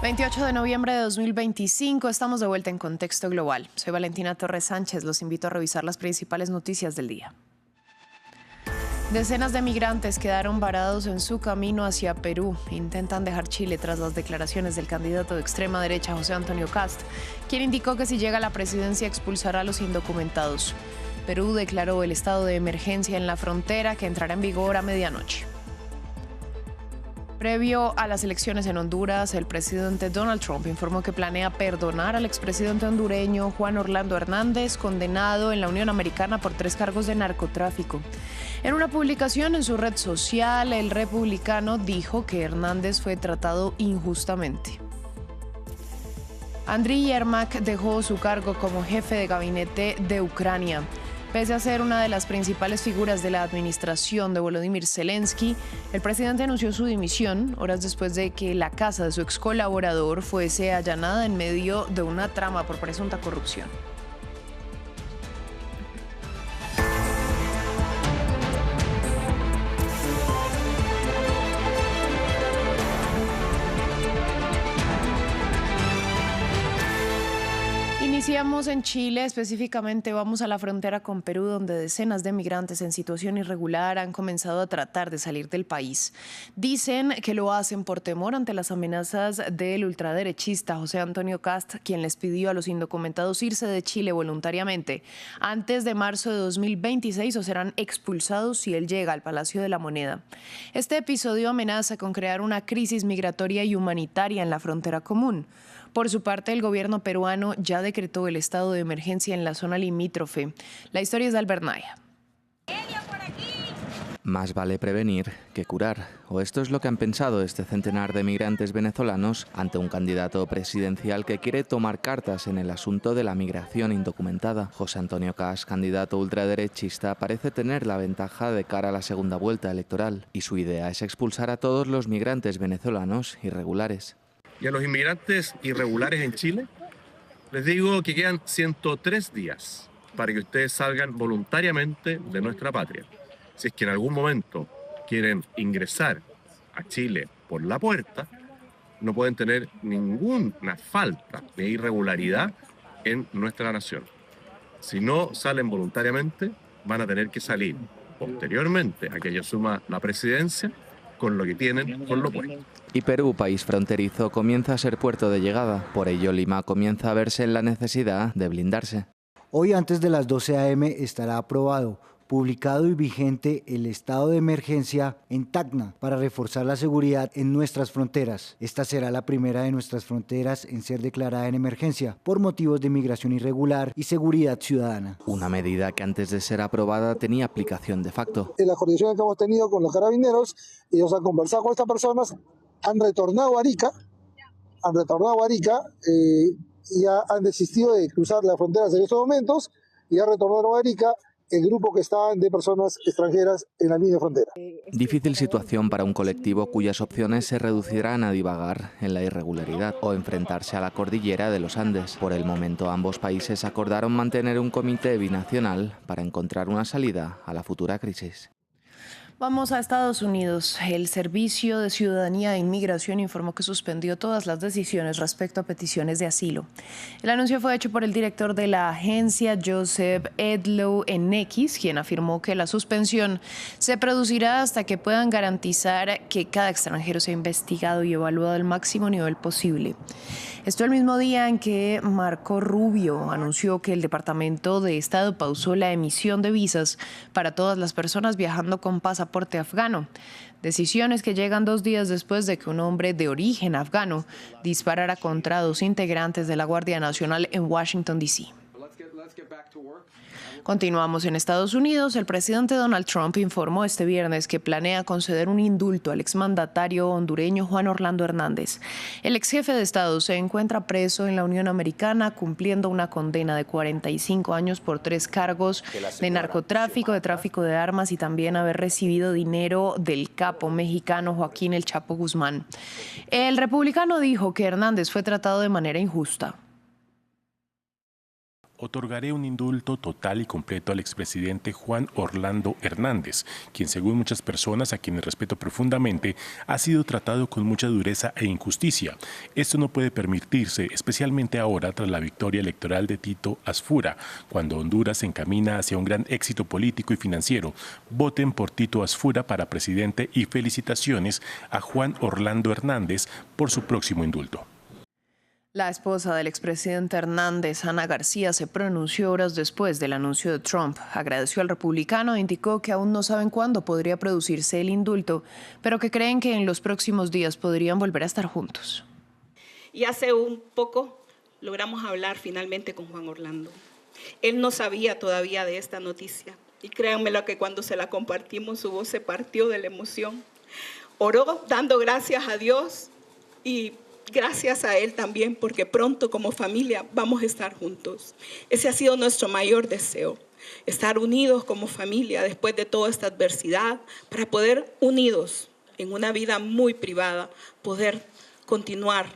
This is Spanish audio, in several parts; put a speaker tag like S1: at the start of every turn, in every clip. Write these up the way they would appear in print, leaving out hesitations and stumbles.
S1: 28 de noviembre de 2025, estamos de vuelta en Contexto Global. Soy Valentina Torres Sánchez, los invito a revisar las principales noticias del día. Decenas de migrantes quedaron varados en su camino hacia Perú. Intentan dejar Chile tras las declaraciones del candidato de extrema derecha José Antonio Kast, quien indicó que si llega a la presidencia expulsará a los indocumentados. Perú declaró el estado de emergencia en la frontera que entrará en vigor a medianoche. Previo a las elecciones en Honduras, el presidente Donald Trump informó que planea perdonar al expresidente hondureño Juan Orlando Hernández, condenado en la Unión Americana por 3 cargos de narcotráfico. En una publicación en su red social, el republicano dijo que Hernández fue tratado injustamente. Andriy Yermak dejó su cargo como jefe de gabinete de Ucrania. Pese a ser una de las principales figuras de la administración de Volodymyr Zelensky, el presidente anunció su dimisión horas después de que la casa de su ex colaborador fuese allanada en medio de una trama por presunta corrupción. Iniciamos en Chile, específicamente vamos a la frontera con Perú, donde decenas de migrantes en situación irregular han comenzado a tratar de salir del país. Dicen que lo hacen por temor ante las amenazas del ultraderechista José Antonio Kast, quien les pidió a los indocumentados irse de Chile voluntariamente antes de marzo de 2026 o serán expulsados si él llega al Palacio de la Moneda. Este episodio amenaza con crear una crisis migratoria y humanitaria en la frontera común. Por su parte, el gobierno peruano ya decretó el estado de emergencia en la zona limítrofe. La historia es de Albert Naya.
S2: Más vale prevenir que curar, o esto es lo que han pensado este centenar de migrantes venezolanos ante un candidato presidencial que quiere tomar cartas en el asunto de la migración indocumentada. José Antonio Kast, candidato ultraderechista, parece tener la ventaja de cara a la segunda vuelta electoral, y su idea es expulsar a todos los migrantes venezolanos irregulares.
S3: Y a los inmigrantes irregulares en Chile, les digo que quedan 103 días para que ustedes salgan voluntariamente de nuestra patria. Si es que en algún momento quieren ingresar a Chile por la puerta, no pueden tener ninguna falta de irregularidad en nuestra nación. Si no salen voluntariamente, van a tener que salir posteriormente a que ella asuma la presidencia con lo que tienen, con lo puesto.
S2: Y Perú, país fronterizo, comienza a ser puerto de llegada. Por ello, Lima comienza a verse en la necesidad de blindarse.
S4: Hoy, antes de las 12 a.m., estará aprobado, publicado y vigente el estado de emergencia en Tacna para reforzar la seguridad en nuestras fronteras. Esta será la primera de nuestras fronteras en ser declarada en emergencia por motivos de migración irregular y seguridad ciudadana.
S2: Una medida que antes de ser aprobada tenía aplicación de facto.
S5: En las coordinaciones que hemos tenido con los carabineros, ellos han conversado con estas personas, han retornado a Arica, ya han desistido de cruzar las fronteras en estos momentos y han retornado a Arica el grupo que estaban de personas extranjeras en la línea de frontera.
S2: Difícil situación para un colectivo cuyas opciones se reducirán a divagar en la irregularidad o enfrentarse a la cordillera de los Andes. Por el momento, ambos países acordaron mantener un comité binacional para encontrar una salida a la futura crisis.
S1: Vamos a Estados Unidos. El Servicio de Ciudadanía e Inmigración informó que suspendió todas las decisiones respecto a peticiones de asilo. El anuncio fue hecho por el director de la agencia, Joseph Edlow, en X, quien afirmó que la suspensión se producirá hasta que puedan garantizar que cada extranjero sea investigado y evaluado al máximo nivel posible. Esto el mismo día en que Marco Rubio anunció que el Departamento de Estado pausó la emisión de visas para todas las personas viajando con pasaporte afgano. Decisiones que llegan 2 días después de que un hombre de origen afgano disparara contra 2 integrantes de la Guardia Nacional en Washington, D.C. Continuamos en Estados Unidos. El presidente Donald Trump informó este viernes que planea conceder un indulto al exmandatario hondureño Juan Orlando Hernández. El ex jefe de Estado se encuentra preso en la Unión Americana cumpliendo una condena de 45 años por 3 cargos de narcotráfico, de tráfico de armas y también haber recibido dinero del capo mexicano Joaquín El Chapo Guzmán. El republicano dijo que Hernández fue tratado de manera injusta.
S6: Otorgaré un indulto total y completo al expresidente Juan Orlando Hernández, quien según muchas personas, a quienes respeto profundamente, ha sido tratado con mucha dureza e injusticia. Esto no puede permitirse, especialmente ahora tras la victoria electoral de Tito Asfura, cuando Honduras se encamina hacia un gran éxito político y financiero. Voten por Tito Asfura para presidente y felicitaciones a Juan Orlando Hernández por su próximo indulto.
S1: La esposa del expresidente Hernández, Ana García, se pronunció horas después del anuncio de Trump. Agradeció al republicano e indicó que aún no saben cuándo podría producirse el indulto, pero que creen que en los próximos días podrían volver a estar juntos.
S7: Y hace un poco logramos hablar finalmente con Juan Orlando. Él no sabía todavía de esta noticia. Y créanmelo que cuando se la compartimos, su voz se partió de la emoción. Oró dando gracias a Dios y gracias a Él también, porque pronto como familia vamos a estar juntos. Ese ha sido nuestro mayor deseo, estar unidos como familia después de toda esta adversidad, para poder, unidos en una vida muy privada, poder continuar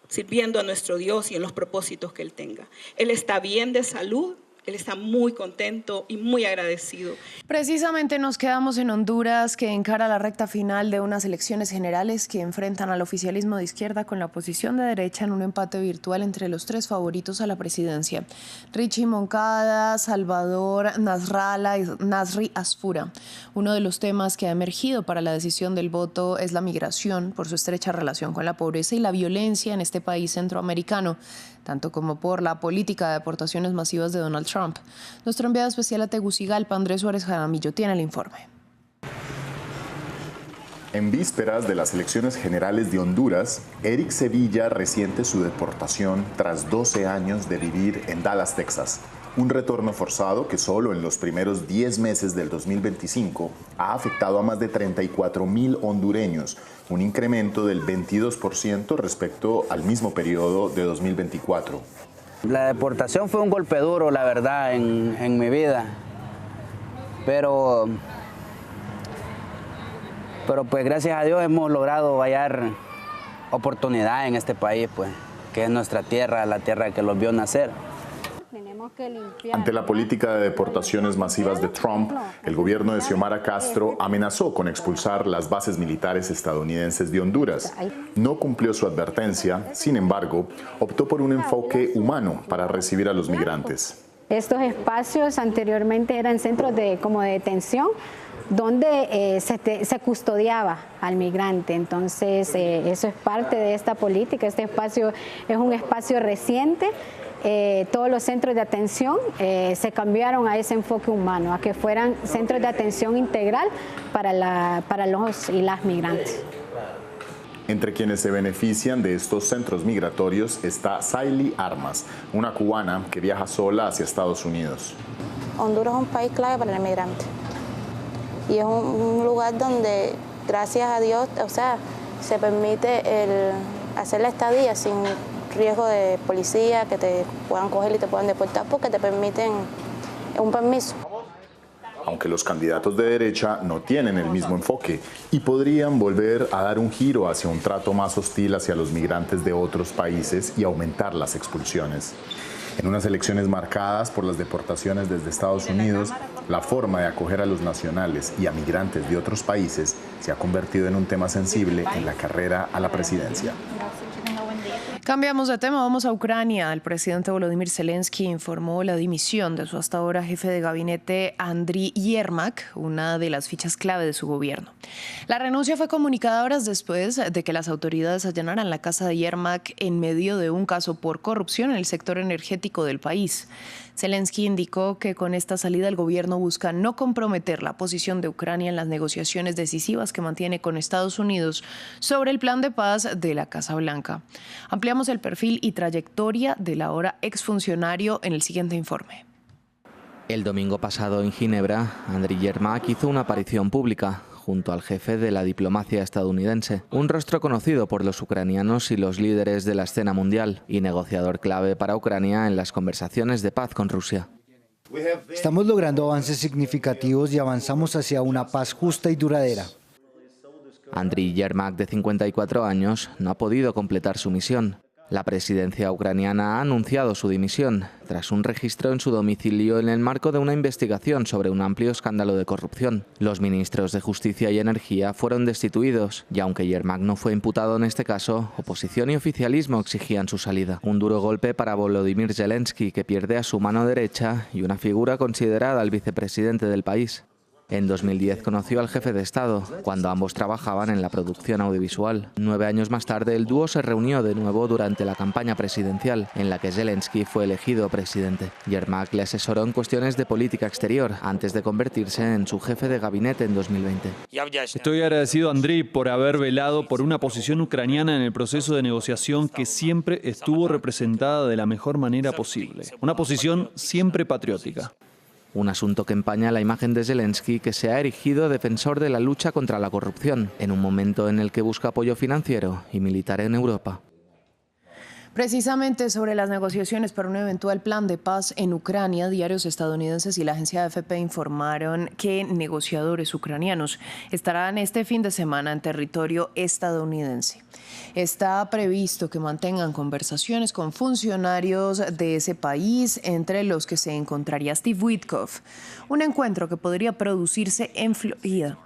S7: sirviendo a nuestro Dios y en los propósitos que Él tenga. Él está bien de salud. Él está muy contento y muy agradecido.
S1: Precisamente nos quedamos en Honduras, que encara la recta final de unas elecciones generales que enfrentan al oficialismo de izquierda con la oposición de derecha en un empate virtual entre los tres favoritos a la presidencia: Richie Moncada, Salvador Nasralla y Nasri Asfura. Uno de los temas que ha emergido para la decisión del voto es la migración, por su estrecha relación con la pobreza y la violencia en este país centroamericano, tanto como por la política de deportaciones masivas de Donald Trump. Nuestro enviado especial a Tegucigalpa, Andrés Suárez Jaramillo, tiene el informe.
S8: En vísperas de las elecciones generales de Honduras, Eric Sevilla resiente su deportación tras 12 años de vivir en Dallas, Texas. Un retorno forzado que solo en los primeros 10 meses del 2025 ha afectado a más de 34,000 hondureños, un incremento del 22% respecto al mismo periodo de 2024.
S9: La deportación fue un golpe duro, la verdad, en mi vida, pero pues gracias a Dios hemos logrado hallar oportunidad en este país, pues, que es nuestra tierra, la tierra que los vio nacer.
S8: Ante la política de deportaciones masivas de Trump, el gobierno de Xiomara Castro amenazó con expulsar las bases militares estadounidenses de Honduras. No cumplió su advertencia, sin embargo, optó por un enfoque humano para recibir a los migrantes.
S10: Estos espacios anteriormente eran centros como de detención, donde se custodiaba al migrante. Entonces, eso es parte de esta política. Este espacio es un espacio reciente. Todos los centros de atención se cambiaron a ese enfoque humano, a que fueran centros de atención integral para los y las migrantes.
S8: Entre quienes se benefician de estos centros migratorios está Saily Armas, una cubana que viaja sola hacia Estados Unidos.
S11: Honduras es un país clave para el migrante y es un lugar donde, gracias a Dios, se permite hacer la estadía sin riesgo de policía, que te puedan coger y te puedan deportar porque te permiten un permiso.
S8: Aunque los candidatos de derecha no tienen el mismo enfoque y podrían volver a dar un giro hacia un trato más hostil hacia los migrantes de otros países y aumentar las expulsiones. En unas elecciones marcadas por las deportaciones desde Estados Unidos, la forma de acoger a los nacionales y a migrantes de otros países se ha convertido en un tema sensible en la carrera a la presidencia.
S1: Cambiamos de tema, vamos a Ucrania. El presidente Volodymyr Zelensky informó la dimisión de su hasta ahora jefe de gabinete, Andriy Yermak, una de las fichas clave de su gobierno. La renuncia fue comunicada horas después de que las autoridades allanaran la casa de Yermak en medio de un caso por corrupción en el sector energético del país. Zelensky indicó que con esta salida el gobierno busca no comprometer la posición de Ucrania en las negociaciones decisivas que mantiene con Estados Unidos sobre el plan de paz de la Casa Blanca. Ampliamos el perfil y trayectoria del ahora exfuncionario en el siguiente informe.
S2: El domingo pasado en Ginebra, Andriy Yermak hizo una aparición pública junto al jefe de la diplomacia estadounidense, un rostro conocido por los ucranianos y los líderes de la escena mundial y negociador clave para Ucrania en las conversaciones de paz con Rusia.
S4: Estamos logrando avances significativos y avanzamos hacia una paz justa y duradera.
S2: Andriy Yermak, de 54 años, no ha podido completar su misión. La presidencia ucraniana ha anunciado su dimisión tras un registro en su domicilio en el marco de una investigación sobre un amplio escándalo de corrupción. Los ministros de Justicia y Energía fueron destituidos y aunque Yermak no fue imputado en este caso, oposición y oficialismo exigían su salida. Un duro golpe para Volodymyr Zelensky, que pierde a su mano derecha y una figura considerada el vicepresidente del país. En 2010 conoció al jefe de Estado, cuando ambos trabajaban en la producción audiovisual. 9 años más tarde, el dúo se reunió de nuevo durante la campaña presidencial, en la que Zelensky fue elegido presidente. Yermak le asesoró en cuestiones de política exterior, antes de convertirse en su jefe de gabinete en 2020.
S12: Estoy agradecido a Andriy por haber velado por una posición ucraniana en el proceso de negociación que siempre estuvo representada de la mejor manera posible. Una posición siempre patriótica.
S2: Un asunto que empaña la imagen de Zelensky, que se ha erigido defensor de la lucha contra la corrupción, en un momento en el que busca apoyo financiero y militar en Europa.
S1: Precisamente sobre las negociaciones para un eventual plan de paz en Ucrania, diarios estadounidenses y la agencia AFP informaron que negociadores ucranianos estarán este fin de semana en territorio estadounidense. Está previsto que mantengan conversaciones con funcionarios de ese país, entre los que se encontraría Steve Witkoff, un encuentro que podría producirse en Florida.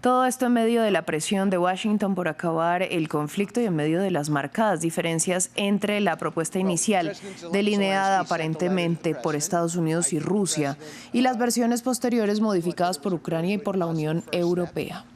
S1: Todo esto en medio de la presión de Washington por acabar el conflicto y en medio de las marcadas diferencias entre la propuesta inicial, delineada aparentemente por Estados Unidos y Rusia, y las versiones posteriores modificadas por Ucrania y por la Unión Europea.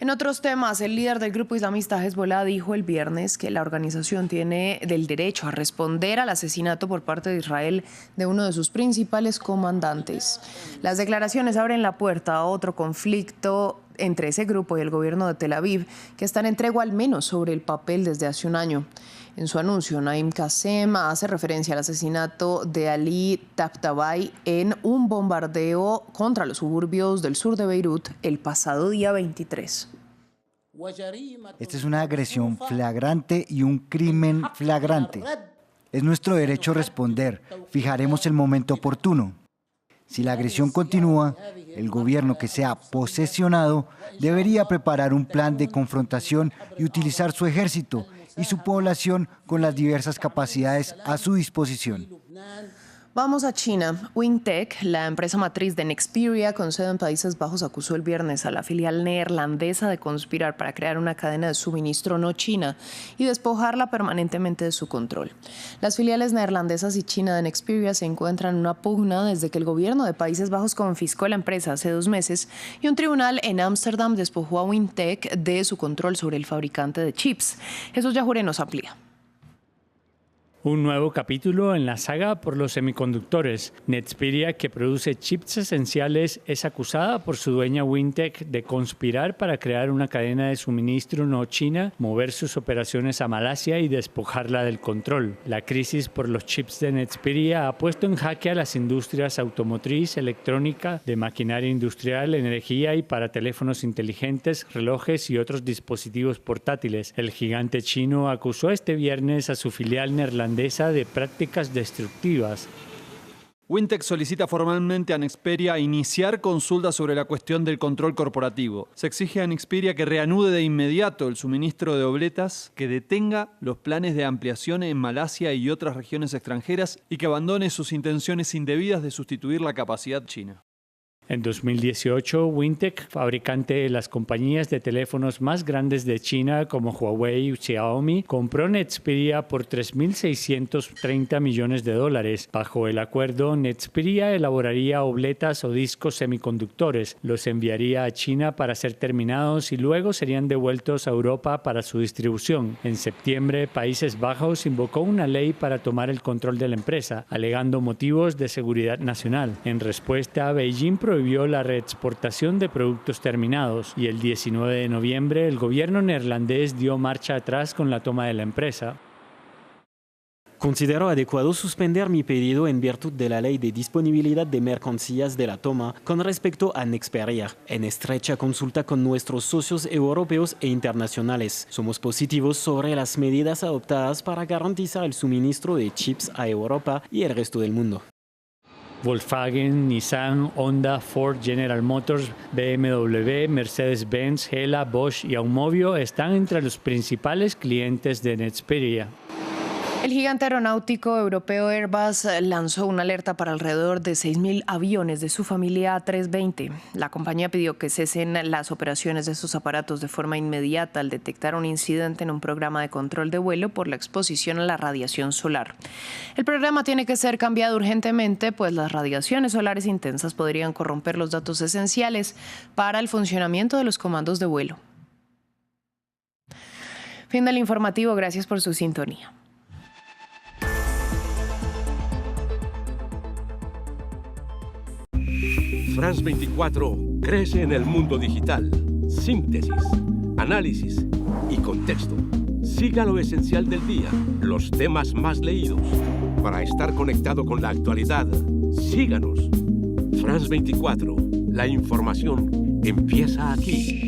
S1: En otros temas, el líder del grupo islamista Hezbollah dijo el viernes que la organización tiene el derecho a responder al asesinato por parte de Israel de uno de sus principales comandantes. Las declaraciones abren la puerta a otro conflicto entre ese grupo y el gobierno de Tel Aviv, que están en tregua al menos sobre el papel desde hace un año. En su anuncio, Naim Qassem hace referencia al asesinato de Ali Tabtabai en un bombardeo contra los suburbios del sur de Beirut el pasado día 23.
S4: Esta es una agresión flagrante y un crimen flagrante. Es nuestro derecho responder. Fijaremos el momento oportuno. Si la agresión continúa, el gobierno que sea posesionado debería preparar un plan de confrontación y utilizar su ejército y su población con las diversas capacidades a su disposición.
S1: Vamos a China. Wingtech, la empresa matriz de Nexperia con sede en Países Bajos, acusó el viernes a la filial neerlandesa de conspirar para crear una cadena de suministro no china y despojarla permanentemente de su control. Las filiales neerlandesas y China de Nexperia se encuentran en una pugna desde que el gobierno de Países Bajos confiscó la empresa hace 2 meses y un tribunal en Ámsterdam despojó a Wingtech de su control sobre el fabricante de chips. Jesús Yajure nos amplía.
S13: Un nuevo capítulo en la saga por los semiconductores. Nexperia, que produce chips esenciales, es acusada por su dueña Wingtech de conspirar para crear una cadena de suministro no china, mover sus operaciones a Malasia y despojarla del control. La crisis por los chips de Nexperia ha puesto en jaque a las industrias automotriz, electrónica, de maquinaria industrial, energía y para teléfonos inteligentes, relojes y otros dispositivos portátiles. El gigante chino acusó este viernes a su filial neerlandesa de prácticas destructivas.
S12: Wingtech solicita formalmente a Nexperia iniciar consultas sobre la cuestión del control corporativo. Se exige a Nexperia que reanude de inmediato el suministro de obletas, que detenga los planes de ampliación en Malasia y otras regiones extranjeras y que abandone sus intenciones indebidas de sustituir la capacidad china.
S13: En 2018, Wingtech, fabricante de las compañías de teléfonos más grandes de China como Huawei y Xiaomi, compró Nexperia por $3.630 millones. Bajo el acuerdo, Nexperia elaboraría obletas o discos semiconductores, los enviaría a China para ser terminados y luego serían devueltos a Europa para su distribución. En septiembre, Países Bajos invocó una ley para tomar el control de la empresa, alegando motivos de seguridad nacional. En respuesta, Beijing prohibió la reexportación de productos terminados y el 19 de noviembre el gobierno neerlandés dio marcha atrás con la toma de la empresa.
S14: Considero adecuado suspender mi pedido en virtud de la Ley de Disponibilidad de Mercancías de la Toma con respecto a Nexperia, en estrecha consulta con nuestros socios europeos e internacionales. Somos positivos sobre las medidas adoptadas para garantizar el suministro de chips a Europa y el resto del mundo.
S13: Volkswagen, Nissan, Honda, Ford, General Motors, BMW, Mercedes-Benz, Hella, Bosch y Aumovio están entre los principales clientes de Nexperia.
S1: El gigante aeronáutico europeo Airbus lanzó una alerta para alrededor de 6.000 aviones de su familia A320. La compañía pidió que cesen las operaciones de estos aparatos de forma inmediata al detectar un incidente en un programa de control de vuelo por la exposición a la radiación solar. El programa tiene que ser cambiado urgentemente, pues las radiaciones solares intensas podrían corromper los datos esenciales para el funcionamiento de los comandos de vuelo. Fin del informativo. Gracias por su sintonía.
S15: France 24 crece en el mundo digital. Síntesis, análisis y contexto. Siga lo esencial del día, los temas más leídos. Para estar conectado con la actualidad, síganos. France 24, la información empieza aquí.